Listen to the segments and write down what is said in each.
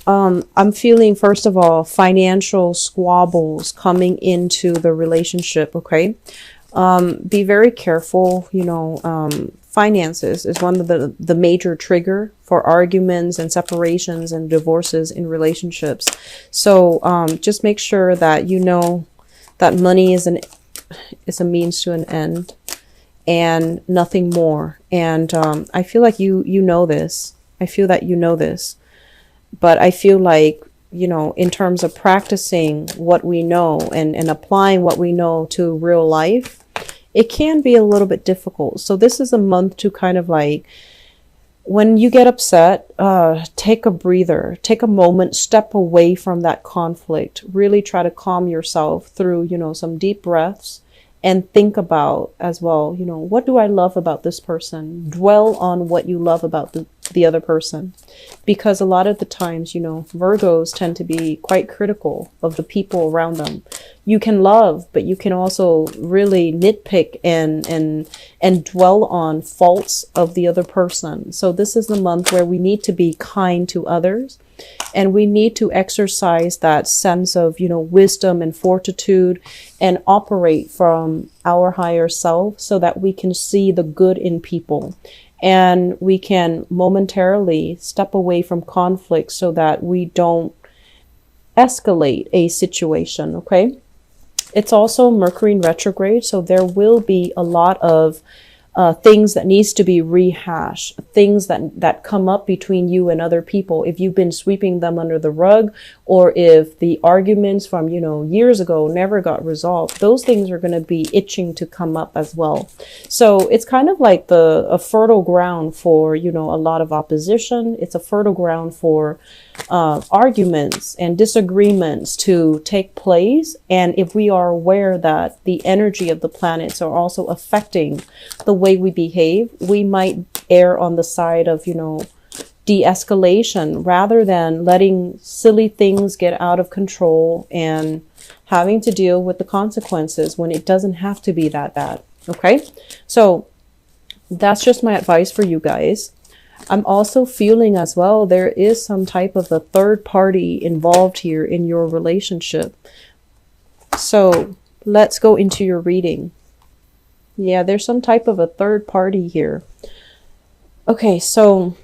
I'm feeling, first of all, financial squabbles coming into the relationship. Okay. Be very careful. Finances is one of the major trigger for arguments and separations and divorces in relationships. So just make sure that you know that money is a means to an end and nothing more. And I feel like you know this. I feel that you know this. But I feel like, in terms of practicing what we know and applying what we know to real life, it can be a little bit difficult. So this is a month to kind of like, when you get upset, take a breather, take a moment, step away from that conflict, really try to calm yourself through, some deep breaths, and think about as well, what do I love about this person? Dwell on what you love about the other person. Because a lot of the times, Virgos tend to be quite critical of the people around them. You can love, but you can also really nitpick and dwell on faults of the other person. So this is the month where we need to be kind to others. And we need to exercise that sense of, wisdom and fortitude and operate from our higher self so that we can see the good in people. And we can momentarily step away from conflict so that we don't escalate a situation, okay? It's also Mercury in retrograde, so there will be a lot of things that needs to be rehashed, things that come up between you and other people. If you've been sweeping them under the rug, or if the arguments from, years ago never got resolved, those things are going to be itching to come up as well. So it's kind of like a fertile ground for, a lot of opposition. It's a fertile ground for arguments and disagreements to take place. And if we are aware that the energy of the planets are also affecting the way we behave, we might err on the side of, de-escalation rather than letting silly things get out of control and having to deal with the consequences when it doesn't have to be that bad. Okay, so that's just my advice for you guys. I'm also feeling as well, there is some type of a third party involved here in your relationship. So let's go into your reading. Yeah, there's some type of a third party here. Okay, so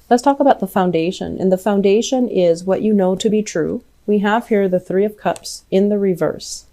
let's talk about the foundation. And the foundation is what you know to be true. We have here the Three of Cups in the reverse.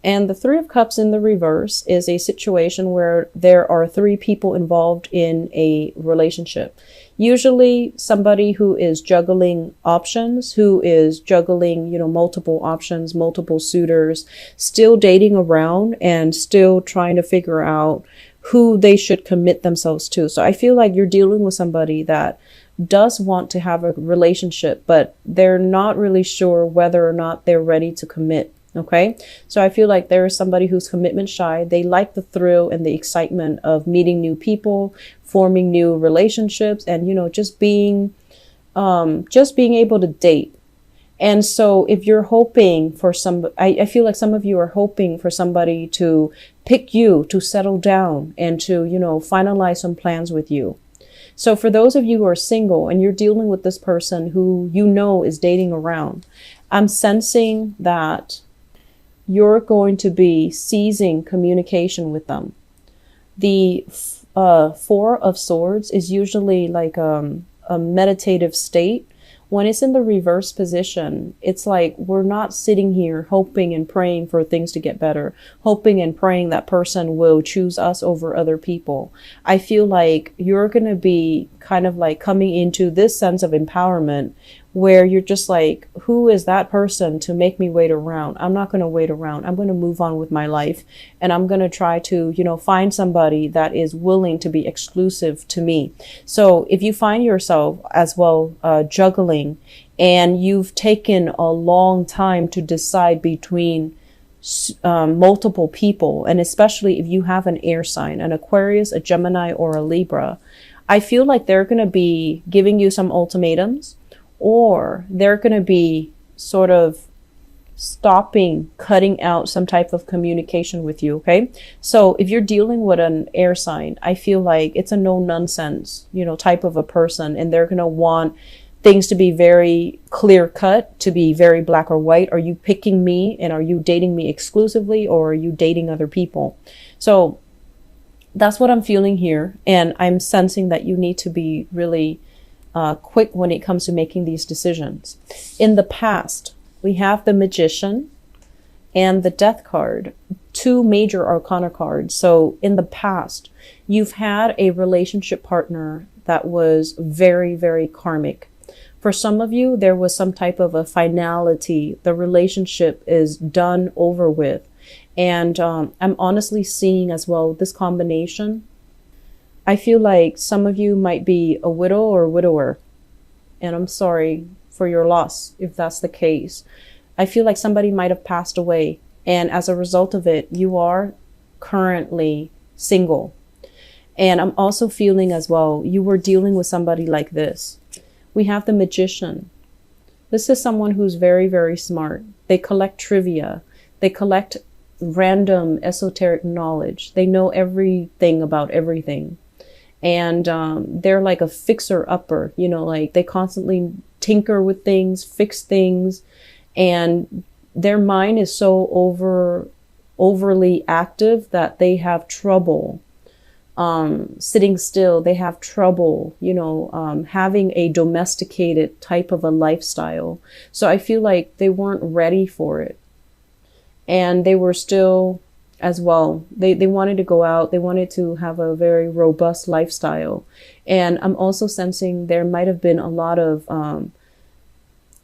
And the Three of Cups in the reverse is a situation where there are three people involved in a relationship. Usually somebody who is juggling options, who is juggling, multiple options, multiple suitors, still dating around and still trying to figure out who they should commit themselves to. So I feel like you're dealing with somebody that does want to have a relationship, but they're not really sure whether or not they're ready to commit. Okay, so I feel like there is somebody who's commitment shy. They like the thrill and the excitement of meeting new people, forming new relationships, and just being able to date. And so if you're hoping for I feel like some of you are hoping for somebody to pick you, to settle down, and to finalize some plans with you. So for those of you who are single and you're dealing with this person who is dating around, I'm sensing that you're going to be seizing communication with them. The Four of Swords is usually like a meditative state. When it's in the reverse position, it's like we're not sitting here hoping and praying for things to get better, hoping and praying that person will choose us over other people. I feel like you're going to be kind of like coming into this sense of empowerment where you're just like, who is that person to make me wait around? I'm not going to wait around. I'm going to move on with my life. And I'm going to try to, find somebody that is willing to be exclusive to me. So if you find yourself as well juggling and you've taken a long time to decide between multiple people, and especially if you have an air sign, an Aquarius, a Gemini, or a Libra, I feel like they're going to be giving you some ultimatums, or they're going to be sort of cutting out some type of communication with you. Okay. So if you're dealing with an air sign, I feel like it's a no nonsense, type of a person, and they're going to want things to be very clear cut, to be very black or white. Are you picking me and are you dating me exclusively, or are you dating other people? So that's what I'm feeling here. And I'm sensing that you need to be really quick when it comes to making these decisions. In the past, we have the Magician and the Death card, two major arcana cards. So in the past, you've had a relationship partner that was very, very karmic. For some of you, there was some type of a finality. The relationship is done, over with. And I'm honestly seeing as well this combination. I feel like some of you might be a widow or widower. And I'm sorry for your loss if that's the case. I feel like somebody might have passed away. And as a result of it, you are currently single. And I'm also feeling as well, you were dealing with somebody like this. We have the Magician. This is someone who's very, very smart. They collect trivia. They collect random esoteric knowledge. They know everything about everything. And they're like a fixer-upper, you know, like they constantly tinker with things, fix things. And their mind is so overly active that they have trouble sitting still. They have trouble, you know, having a domesticated type of a lifestyle. So I feel like they weren't ready for it. And they were still as well. They wanted to go out. They wanted to have a very robust lifestyle. And I'm also sensing there might have been a lot of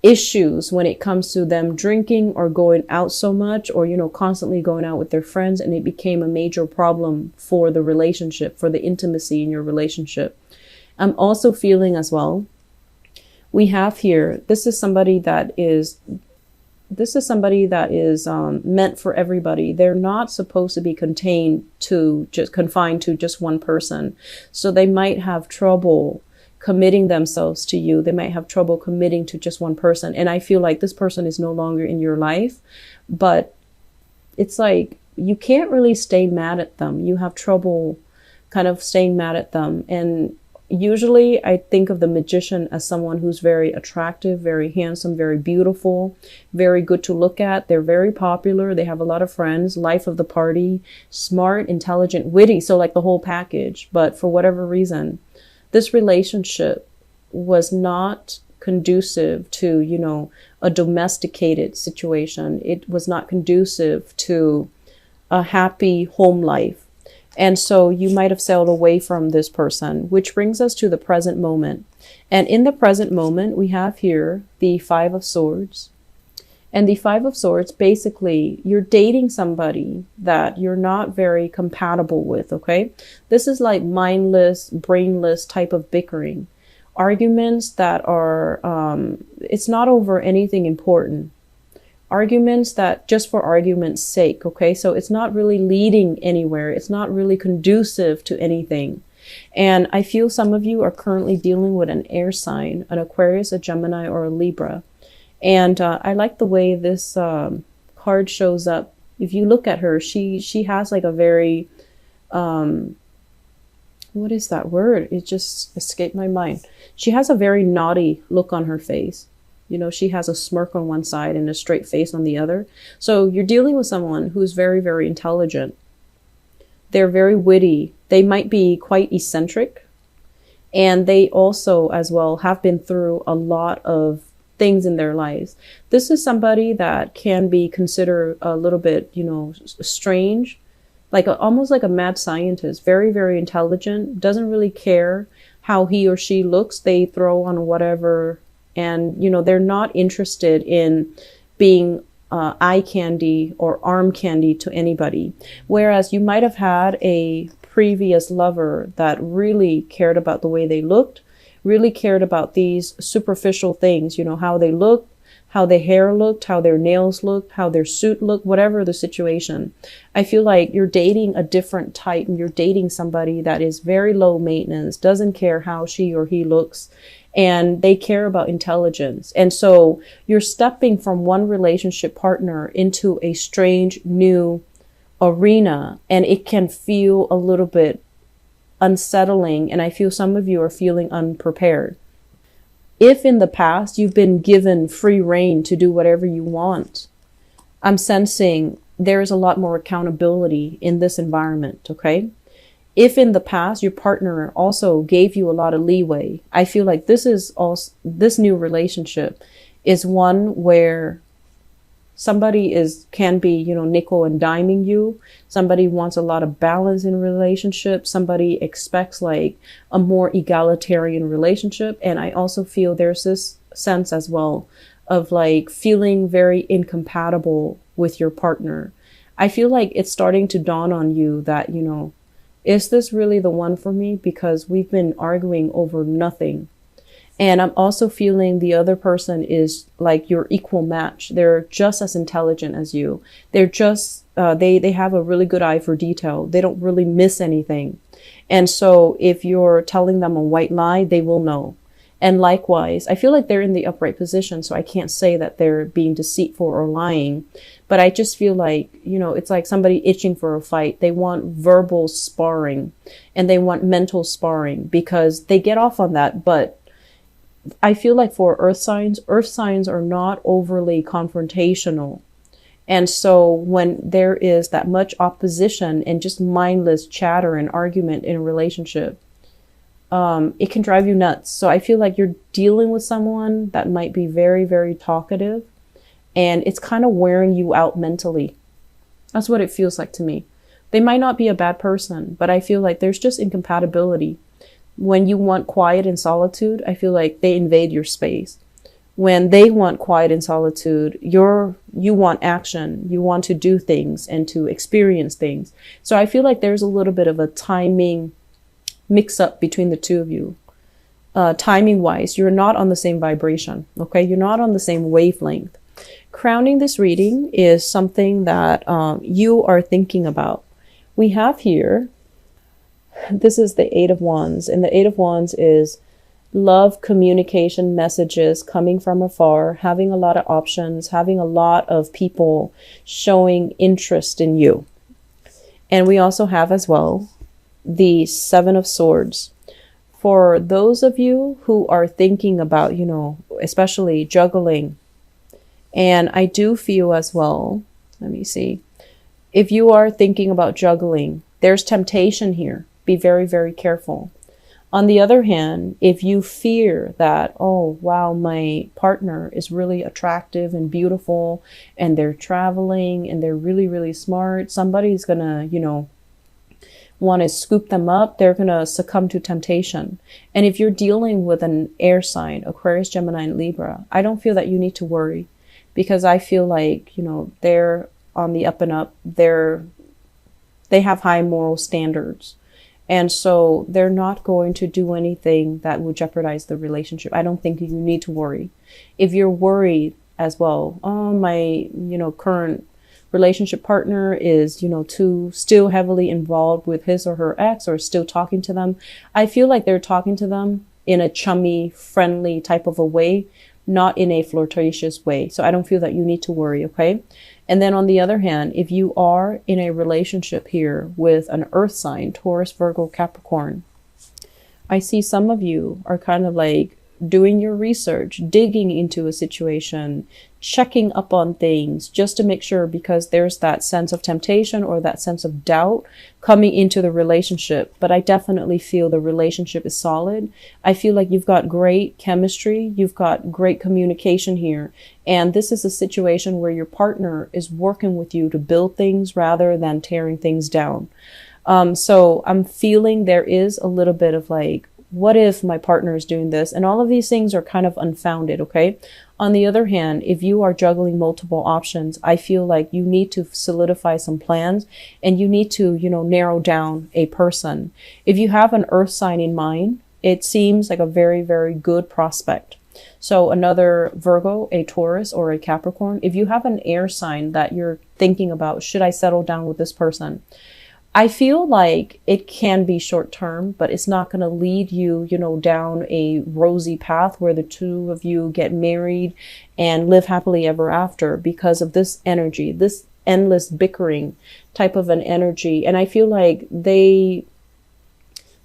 issues when it comes to them drinking or going out so much, or, you know, constantly going out with their friends. And it became a major problem for the relationship, for the intimacy in your relationship. I'm also feeling as well, we have here, this is somebody that is meant for everybody. They're not supposed to be confined to just one person. So they might have trouble committing themselves to you. They might have trouble committing to just one person. And I feel like this person is no longer in your life, but it's like you can't really stay mad at them. You have trouble kind of staying mad at them. And usually I think of the Magician as someone who's very attractive, very handsome, very beautiful, very good to look at. They're very popular. They have a lot of friends, life of the party, smart, intelligent, witty. So like the whole package. But for whatever reason, this relationship was not conducive to, you know, a domesticated situation. It was not conducive to a happy home life. And so you might have sailed away from this person, which brings us to the present moment. And in the present moment, we have here the Five of Swords. And the Five of Swords, basically, you're dating somebody that you're not very compatible with, okay? This is like mindless, brainless type of bickering. Arguments that are, it's not over anything important. Arguments that just for argument's sake, okay? So it's not really leading anywhere. It's not really conducive to anything. And I feel some of you are currently dealing with an air sign, an Aquarius, a Gemini, or a Libra. And I like the way this card shows up. If you look at her, she has like a very, what is that word? It just escaped my mind. She has a very naughty look on her face. You know, she has a smirk on one side and a straight face on the other. So you're dealing with someone who's very, very intelligent. They're very witty. They might be quite eccentric. And they also, as well, have been through a lot of things in their lives. This is somebody that can be considered a little bit, you know, strange, like almost like a mad scientist, very, very intelligent, doesn't really care how he or she looks. They throw on whatever, and, you know, they're not interested in being eye candy or arm candy to anybody. Whereas you might have had a previous lover that really cared about the way they looked, really cared about these superficial things, you know, how they looked, how their hair looked, how their nails looked, how their suit looked, whatever the situation. I feel like you're dating a different type, and you're dating somebody that is very low maintenance, doesn't care how she or he looks, and they care about intelligence. And so you're stepping from one relationship partner into a strange new arena, and it can feel a little bit unsettling. And I feel some of you are feeling unprepared. If in the past you've been given free reign to do whatever you want, I'm sensing there is a lot more accountability in this environment, okay? If in the past your partner also gave you a lot of leeway, I feel like this new relationship is one where somebody can be, nickel and diming you. Somebody wants a lot of balance in a relationship. Somebody expects like a more egalitarian relationship. And I also feel there's this sense as well of like feeling very incompatible with your partner. I feel like it's starting to dawn on you that, is this really the one for me? Because we've been arguing over nothing. And I'm also feeling the other person is like your equal match. They're just as intelligent as you. They're just, they have a really good eye for detail. They don't really miss anything. And so if you're telling them a white lie, they will know. And likewise, I feel like they're in the upright position, so I can't say that they're being deceitful or lying. But I just feel like, it's like somebody itching for a fight. They want verbal sparring and they want mental sparring because they get off on that. But I feel like for earth signs are not overly confrontational. And so when there is that much opposition and just mindless chatter and argument in a relationship, it can drive you nuts. So I feel like you're dealing with someone that might be very, very talkative and it's kind of wearing you out mentally. That's what it feels like to me. They might not be a bad person, but I feel like there's just incompatibility. When you want quiet and solitude, I feel like they invade your space. When they want quiet and solitude, you want action. You want to do things and to experience things. So I feel like there's a little bit of a timing mix up between the two of you. Timing wise, you're not on the same vibration. Okay. You're not on the same wavelength. Crowning this reading is something that you are thinking about. We have here, this is the Eight of Wands, and the Eight of Wands is love, communication, messages coming from afar, having a lot of options, having a lot of people showing interest in you. And we also have as well the Seven of Swords. For those of you who are thinking about, especially juggling, and I do feel as well, let me see, if you are thinking about juggling, there's temptation here. Be very, very careful. On the other hand, if you fear that, oh, wow, my partner is really attractive and beautiful and they're traveling and they're really, really smart, somebody's going to, want to scoop them up, they're going to succumb to temptation. And if you're dealing with an air sign, Aquarius, Gemini, and Libra, I don't feel that you need to worry because I feel like, they're on the up and up. They have high moral standards. And so they're not going to do anything that would jeopardize the relationship. I don't think you need to worry. If you're worried as well, oh, my, current relationship partner is, too still heavily involved with his or her ex or still talking to them. I feel like they're talking to them in a chummy, friendly type of a way, not in a flirtatious way. So I don't feel that you need to worry. Okay. And then on the other hand, if you are in a relationship here with an earth sign, Taurus, Virgo, Capricorn, I see some of you are kind of like doing your research, digging into a situation, checking up on things just to make sure, because there's that sense of temptation or that sense of doubt coming into the relationship. But I definitely feel the relationship is solid. I feel like you've got great chemistry. You've got great communication here. And this is a situation where your partner is working with you to build things rather than tearing things down. So I'm feeling there is a little bit of like, what if my partner is doing this? And all of these things are kind of unfounded, okay? On the other hand, if you are juggling multiple options, I feel like you need to solidify some plans and you need to, narrow down a person. If you have an earth sign in mind, it seems like a very, very good prospect. So another Virgo, a Taurus, or a Capricorn, if you have an air sign that you're thinking about, should I settle down with this person? I feel like it can be short term, but it's not going to lead you, down a rosy path where the two of you get married and live happily ever after because of this energy, this endless bickering type of an energy. And I feel like they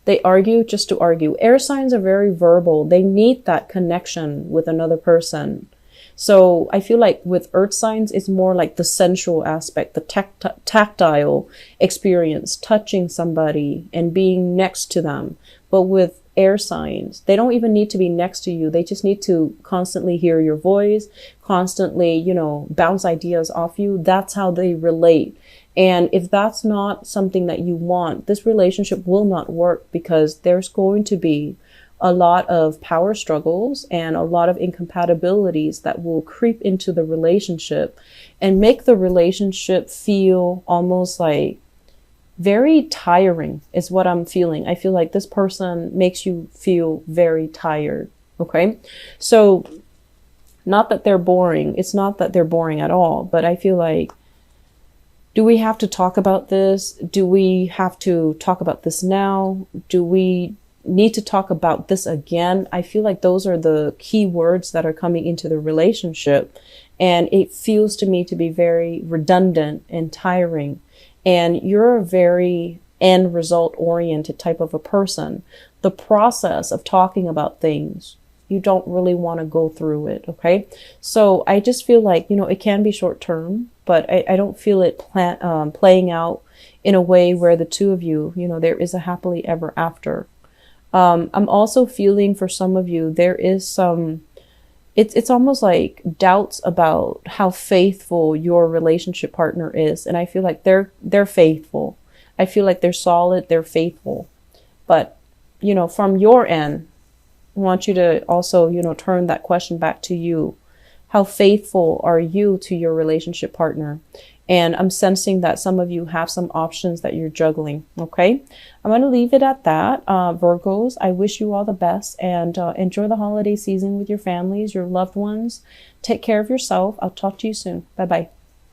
They argue just to argue. Air signs are very verbal. They need that connection with another person. So I feel like with earth signs, it's more like the sensual aspect, the tactile experience, touching somebody and being next to them. But with air signs, they don't even need to be next to you. They just need to constantly hear your voice, constantly, bounce ideas off you. That's how they relate. And if that's not something that you want, this relationship will not work, because there's going to be a lot of power struggles and a lot of incompatibilities that will creep into the relationship and make the relationship feel almost like very tiring, is what I'm feeling. I feel like this person makes you feel very tired. Okay. So not that they're boring. It's not that they're boring at all, but I feel like, do we have to talk about this? Do we have to talk about this now? Do we need to talk about this again? I feel like those are the key words that are coming into the relationship. And it feels to me to be very redundant and tiring. And you're a very end result oriented type of a person. The process of talking about things, you don't really want to go through it. Okay. So I just feel like, it can be short term, but I don't feel it playing out in a way where the two of you, there is a happily ever after. I'm also feeling for some of you, there is some, it's almost like doubts about how faithful your relationship partner is. And I feel like they're faithful. I feel like they're solid, they're faithful. But, from your end, I want you to also, turn that question back to you. How faithful are you to your relationship partner? And I'm sensing that some of you have some options that you're juggling. Okay. I'm going to leave it at that. Virgos, I wish you all the best, and enjoy the holiday season with your families, your loved ones. Take care of yourself. I'll talk to you soon. Bye-bye.